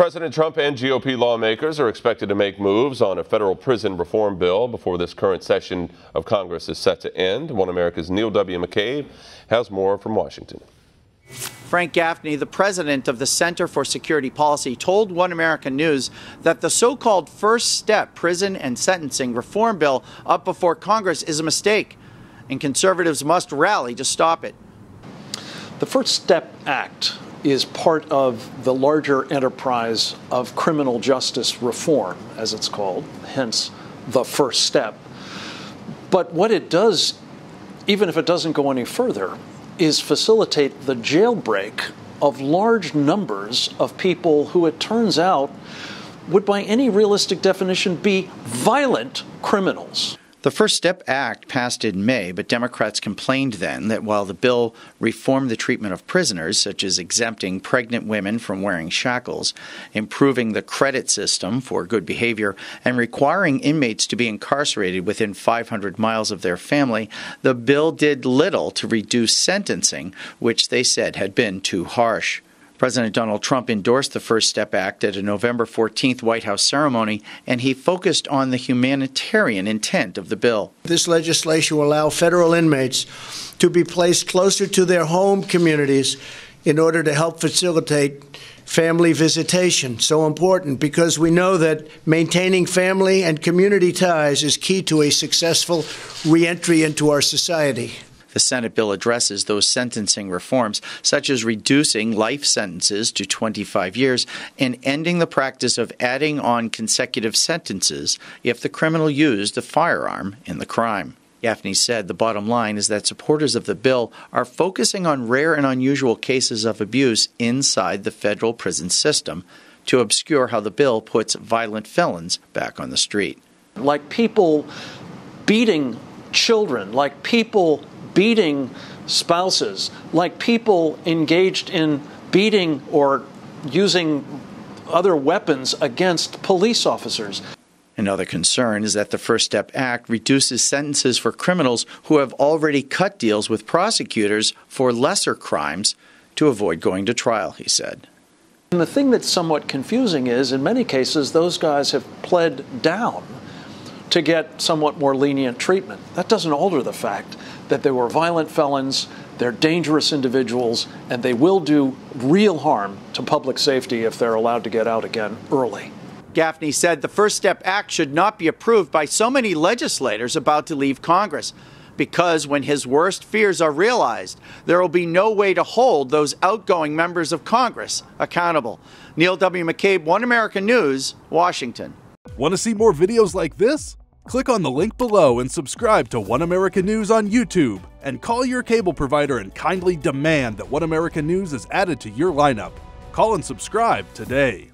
President Trump and GOP lawmakers are expected to make moves on a federal prison reform bill before this current session of Congress is set to end. One America's Neil W. McCabe has more from Washington. Frank Gaffney, the president of the Center for Security Policy, told One American News that the so-called First Step prison and sentencing reform bill up before Congress is a mistake, and conservatives must rally to stop it. The First Step Act is part of the larger enterprise of criminal justice reform, as it's called, hence the first step. But what it does, even if it doesn't go any further, is facilitate the jailbreak of large numbers of people who, it turns out, would by any realistic definition be violent criminals. The First Step Act passed in May, but Democrats complained then that while the bill reformed the treatment of prisoners, such as exempting pregnant women from wearing shackles, improving the credit system for good behavior, and requiring inmates to be incarcerated within 500 miles of their family, the bill did little to reduce sentencing, which they said had been too harsh. President Donald Trump endorsed the First Step Act at a November 14th White House ceremony, and he focused on the humanitarian intent of the bill. This legislation will allow federal inmates to be placed closer to their home communities in order to help facilitate family visitation. So important because we know that maintaining family and community ties is key to a successful reentry into our society. The Senate bill addresses those sentencing reforms, such as reducing life sentences to 25 years and ending the practice of adding on consecutive sentences if the criminal used a firearm in the crime. Gaffney said the bottom line is that supporters of the bill are focusing on rare and unusual cases of abuse inside the federal prison system to obscure how the bill puts violent felons back on the street. Like people beating children, like people beating spouses, like people engaged in beating or using other weapons against police officers. Another concern is that the First Step Act reduces sentences for criminals who have already cut deals with prosecutors for lesser crimes to avoid going to trial, he said. And the thing that's somewhat confusing is, in many cases, those guys have pled down to get somewhat more lenient treatment. That doesn't alter the fact that they were violent felons, they're dangerous individuals, and they will do real harm to public safety if they're allowed to get out again early. Gaffney said the First Step Act should not be approved by so many legislators about to leave Congress, because when his worst fears are realized, there will be no way to hold those outgoing members of Congress accountable. Neil W. McCabe, One American News, Washington. Want to see more videos like this? Click on the link below and subscribe to One American News on YouTube, and call your cable provider and kindly demand that One American News is added to your lineup. Call and subscribe today.